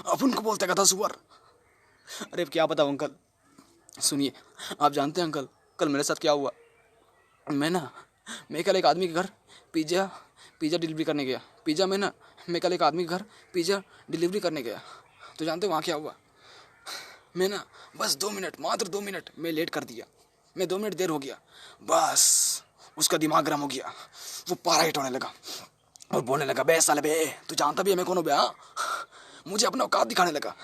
अपन को बोलते कहता सुअर। अरे क्या बताऊँ अंकल, सुनिए, आप जानते हैं अंकल कल मेरे साथ क्या हुआ। मैं कल एक आदमी के घर पिज़्ज़ा पिज़्ज़ा डिलीवरी करने गया। मैं कल एक आदमी के घर पिज़्ज़ा डिलीवरी करने गया। तो जानते हो वहाँ क्या हुआ? मैं ना बस 2 मिनट, मात्र 2 मिनट मैं लेट कर दिया। मैं 2 मिनट देर हो गया, बस उसका दिमाग गर्म हो गया। वो पारा हिट होने लगा और बोलने लगा, बे साले बे, तू जानता भी है मैं कौन हूँ बे? हाँ, मुझे अपना औकात दिखाने लगा।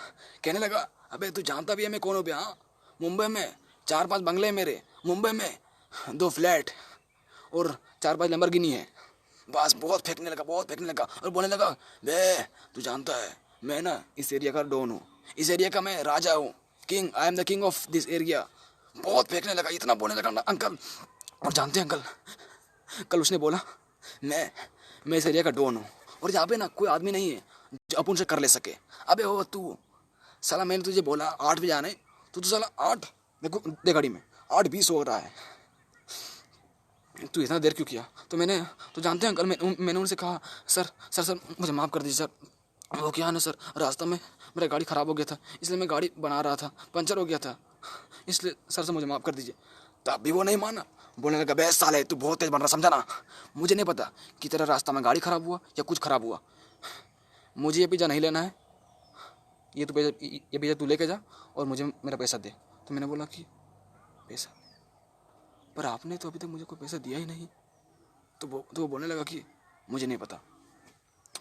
कहने लगा, अबे तू जानता भी है मैं कौन हूँ बे? हाँ, मुंबई में 4-5 बंगले हैं मेरे, मुंबई में 2 फ्लैट और 4-5 लैम्बोर्गिनी है। बस बहुत फेंकने लगा और बोलने लगा, बे तू जानता है मैं ना इस एरिया का डॉन हूँ, इस एरिया का मैं राजा हूँ, king, I am the king of this area. बहुत फेंकने लगा, इतना बोलने लगा ना अंकल। और जानते हैं अंकल, कल उसने बोला, मैं इस एरिया का डॉन हूँ और यहाँ पे ना कोई आदमी नहीं है जो अपन से कर ले सके। अबे हो तू साला, मैंने तुझे बोला 8 बजे आने, तो साला 8, देखो देख घड़ी में 8:20 हो रहा है, तू इतना देर क्यों किया? तो जानते हैं अंकल, मैंने उनसे कहा, सर मुझे माफ़ कर दीजिए सर। वो क्या है ना सर, रास्ता में मेरा गाड़ी ख़राब हो गया था, इसलिए मैं गाड़ी बना रहा था, पंचर हो गया था, इसलिए सर मुझे माफ़ कर दीजिए। तब भी वो नहीं माना, बोलने लगा, बे साले तू बहुत तेज बन रहा, समझा ना? मुझे नहीं पता कि तेरा रास्ता में गाड़ी ख़राब हुआ या कुछ ख़राब हुआ, मुझे ये पिज़्ज़ा नहीं लेना है, ये पिज़्ज़ा तू लेके जा और मुझे मेरा पैसा दे। तो मैंने बोला कि पैसा, पर आपने तो अभी तक मुझे कोई पैसा दिया ही नहीं। तो वो बोलने लगा कि मुझे नहीं पता,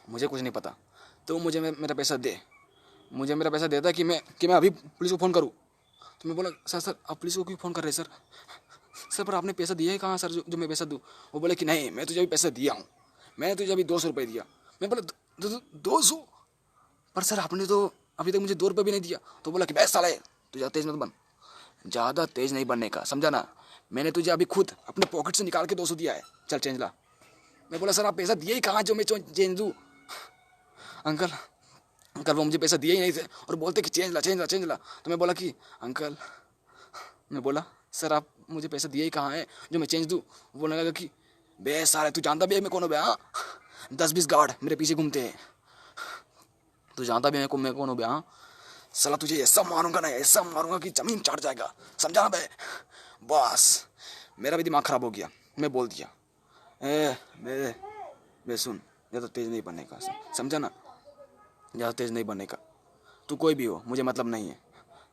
मुझे कुछ नहीं पता, तो मुझे मेरा पैसा दे। मुझे मेरा पैसा देता कि मैं अभी पुलिस को फ़ोन करूँ। तो मैं बोला, सर आप पुलिस को क्यों फ़ोन कर रहे हैं सर पर आपने पैसा दिया ही कहाँ सर, जो मैं पैसा दूँ? वो बोले कि नहीं, मैं तुझे अभी पैसा दिया हूँ, मैंने तुझे अभी 200 रुपये दिया। मैं बोला, 200? पर सर आपने तो अभी तक मुझे 2 रुपये भी नहीं दिया। तो बोला कि बे साले तू ज़्यादा तेज़ मत बन, ज़्यादा तेज़ नहीं बनने का, समझा ना? मैंने तुझे अभी खुद अपने पॉकेट से निकाल के 200 दिया है, चल चेंज ला। मैं बोला, सर आप पैसा दिए ही कहाँ जो मैं चेंज दूँ? अंकल वो मुझे पैसा दिए ही नहीं थे और बोलते कि चेंज ला। तो मैं बोला कि अंकल, मैं बोला, सर आप मुझे पैसा दिए ही कहाँ है जो मैं चेंज दूँ? वो बोलने लगा कि बे साले तू जानता भी है मैं कौन हूँ बे? हाँ, 10-20 गार्ड मेरे पीछे घूमते हैं, तू जानता भी है मैं कौन हूँ बे? हाँ, साला तुझे ऐसा मारूंगा ना, ऐसा मारूंगा कि जमीन चाट जाएगा, समझा ना बे? बस मेरा भी दिमाग खराब हो गया, मैं बोल दिया, ए बे सुन, ज़्यादा तेज़ नहीं बनने का, समझा ना? ज़्यादा तेज़ नहीं बनने का, तू कोई भी हो मुझे मतलब नहीं है।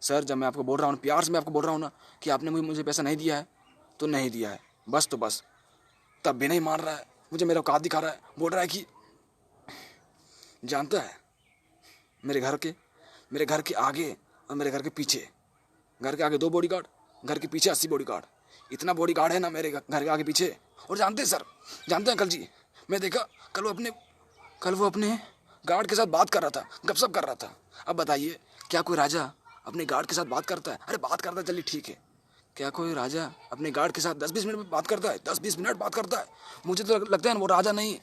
सर जब मैं आपको बोल रहा हूँ, प्यार से मैं आपको बोल रहा हूँ ना कि आपने मुझे पैसा नहीं दिया है तो नहीं दिया है, बस तो बस। तब भी नहीं मान रहा है, मुझे मेरा औकात दिखा रहा है, बोल रहा है कि जानता है मेरे घर के आगे और मेरे घर के पीछे, घर के आगे 2 बॉडीगार्ड, घर के पीछे 80 बॉडीगार्ड, इतना बॉडीगार्ड है ना मेरे घर के आगे पीछे। और जानते हैं सर, जानते हैं अंकल जी, मैं देखा कल वो अपने गार्ड के साथ बात कर रहा था, गपशप कर रहा था। अब बताइए, क्या कोई राजा अपने गार्ड के साथ बात करता है? अरे बात करता है चलिए ठीक है, क्या कोई राजा अपने गार्ड के साथ 10-20 मिनट में बात करता है? 10-20 मिनट बात करता है? मुझे तो लगता है ना वो राजा नहीं,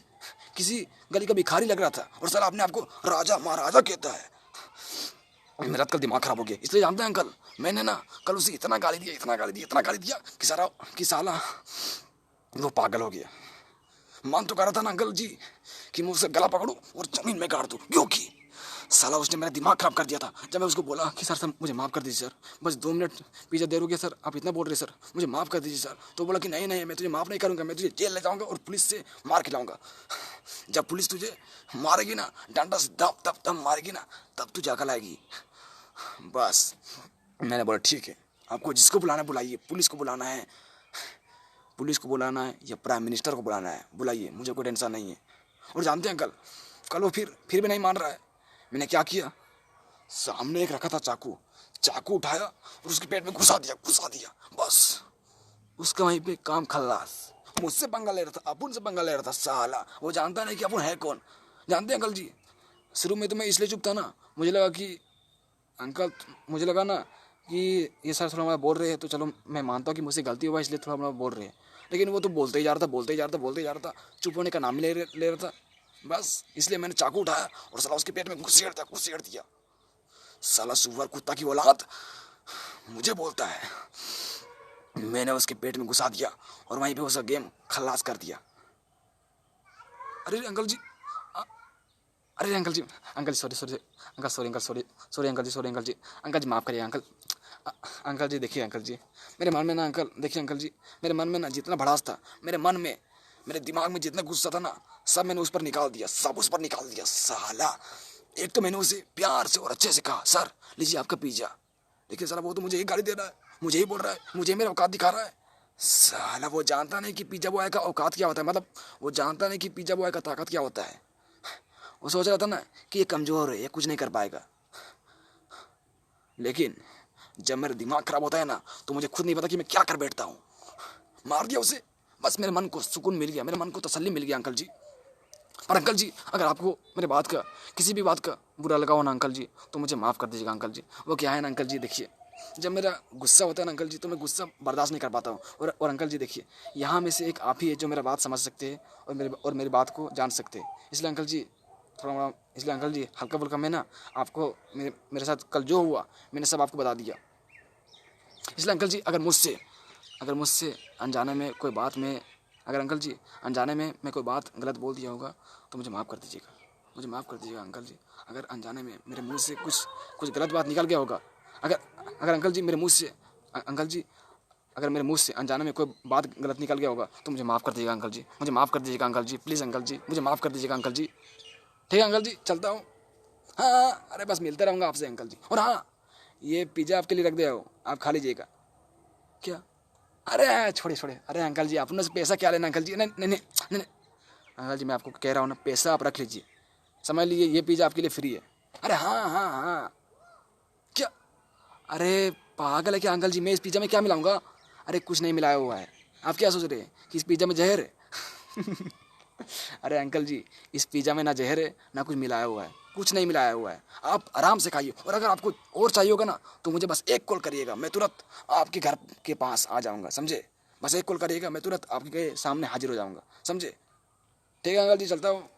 किसी गली का भिखारी लग रहा था, और सर अपने आपको राजा महाराजा कहता है। मेरा कल दिमाग खराब हो गया, इसलिए जानते हैं अंकल, मैंने ना कल उसे इतना गाली दिया कि साला वो पागल हो गया। मन तो कर रहा था ना अंकल जी कि मैं उसे गला पकड़ूं और जमीन में गाड़ दूं, क्योंकि साला उसने मेरा दिमाग खराब कर दिया था। जब मैं उसको बोला कि सर मुझे माफ़ कर दीजिए सर, बस 2 मिनट पिज़्ज़ा देर हो गया सर, आप इतना बोल रहे सर, मुझे माफ़ कर दीजिए सर। तो बोला कि नहीं मैं तुझे माफ़ नहीं करूँगा, मैं तुझे जेल ले जाऊँगा और पुलिस से मार खिलाऊँगा। जब पुलिस तुझे मारेगी ना, डंडा से दब मारेगी ना, तब तू जाकर लाएगी। बस मैंने बोला ठीक है, आपको जिसको बुलाना है बुलाइए, पुलिस को बुलाना है या प्राइम मिनिस्टर को बुलाना है बुलाइए, मुझे कोई टेंशन नहीं है। और जानते हैं कल वो फिर भी नहीं मान रहा है। मैंने क्या किया, सामने एक रखा था चाकू उठाया और उसके पेट में घुसा दिया, बस उसका वहीं पे काम खल्लास। मुझसे पंगा ले रहा था, अपुन से पंगा ले रहा था साला, वो जानता नहीं कि अपुन है कौन। जानते हैं अंकल जी, शुरू में तो मैं इसलिए चुप था ना, मुझे लगा ना कि ये सर थोड़ा मोड़ा बोल रहे हैं, तो चलो मैं मानता हूँ कि मुझसे गलती हुआ इसलिए थोड़ा मोड़ा बोल रहे हैं। लेकिन वो तो बोलते ही जा रहा था, चुप होने का नाम ही ले रहा था। बस इसलिए मैंने चाकू उठाया और साला उसके पेट में घुसेड़ दिया। साला सुअर कुत्ता की औलाद मुझे बोलता है, मैंने उसके पेट में घुसा दिया और वहीं पे उसका गेम खल्लास कर दिया। अरे अंकल जी, अरे uncle ji sorry sorry uncle, sorry uncle, sorry sorry uncle ji, sorry uncle ji माफ़ करिए अंकल। अंकल जी देखिए अंकल जी, मेरे मन में ना अंकल, देखिए अंकल जी, मेरे मन में ना जितना भड़ास था, मेरे मन में, मेरे दिमाग में जितना गुस्सा था ना, सब मैंने उस पर निकाल दिया, सब उस पर निकाल दिया साला। एक तो मैंने उसे प्यार से और अच्छे से कहा, सर लीजिए आपका पिज्जा। देखिए साला वो तो मुझे ही गाली दे रहा है, मुझे ही बोल रहा है, मुझे मेरा औकात दिखा रहा है। साला वो जानता नहीं कि पिज्जा बॉय का औकात क्या होता है, मतलब वो जानता नहीं कि पिज्जा बॉय का ताकत क्या होता है। वो सोच रहा था ना कि ये कमज़ोर है, ये कुछ नहीं कर पाएगा। लेकिन जब मेरा दिमाग खराब होता है ना, तो मुझे खुद नहीं पता कि मैं क्या कर बैठता हूँ। मार दिया उसे, बस मेरे मन को सुकून मिल गया, मेरे मन को तसल्ली मिल गया अंकल जी। पर अंकल जी अगर आपको मेरे बात का, किसी भी बात का बुरा लगा हो ना अंकल जी, तो मुझे माफ़ कर दीजिएगा अंकल जी। वो क्या है ना अंकल जी, देखिए जब मेरा गुस्सा होता है ना अंकल जी, तो मैं गुस्सा बर्दाश्त नहीं कर पाता हूँ। और अंकल जी देखिए, यहाँ में से एक आप ही है जो मेरा बात समझ सकते हैं और मेरी बात को जान सकते हैं। इसलिए अंकल जी थोड़ा मोड़ा, इसलिए अंकल जी हल्का फुल्का मैं ना आपको, मेरे साथ कल जो हुआ मैंने सब आपको बता दिया। इसलिए अंकल जी अगर मुझसे अनजाने में कोई बात में, अगर अंकल जी अनजाने में मैं कोई बात गलत बोल दिया होगा तो मुझे माफ़ कर दीजिएगा, मुझे माफ़ कर दीजिएगा अंकल जी। अगर अनजाने में मेरे मुंह से कुछ कुछ गलत बात निकल गया होगा, अगर अगर अंकल जी मेरे मुंह से, अंकल जी अगर मेरे मुंह से अनजाने में कोई बात गलत निकल गया होगा तो मुझे माफ़ कर दीजिएगा अंकल जी, मुझे माफ़ कर दीजिएगा अंकल जी, प्लीज़ अंकल जी मुझे माफ़ कर दीजिएगा अंकल जी। ठीक है अंकल जी, चलता हूँ। हाँ हाँ, अरे बस मिलते रहूँगा आपसे अंकल जी। और हाँ, ये पिज़्ज़ा आपके लिए रख दिया हो, आप खा लीजिएगा। क्या? अरे छोड़िए छोड़िए, अरे अंकल जी अपने से पैसा क्या लेना अंकल जी, नहीं नहीं नहीं नहीं नहीं। अंकल जी मैं आपको कह रहा हूँ ना, पैसा आप रख लीजिए, समझ लीजिए ये पिज़्ज़ा आपके लिए फ्री है। अरे हाँ हाँ हाँ। क्या? अरे पागल है क्या अंकल जी, मैं इस पिज़्ज़ा में क्या मिलाऊंगा? अरे कुछ नहीं मिलाया हुआ है। आप क्या सोच रहे हैं कि इस पिज़्ज़ा में जहर है? अरे अंकल जी इस पिज़्ज़ा में ना जहर है ना कुछ मिलाया हुआ है, कुछ नहीं मिलाया हुआ है। आप आराम से खाइए, और अगर आपको और चाहिए होगा ना तो मुझे बस एक कॉल करिएगा, मैं तुरंत आपके घर के पास आ जाऊँगा, समझे? बस एक कॉल करिएगा, मैं तुरंत आपके सामने हाजिर हो जाऊँगा, समझे? ठीक है अंकल जी, चलता हूँ।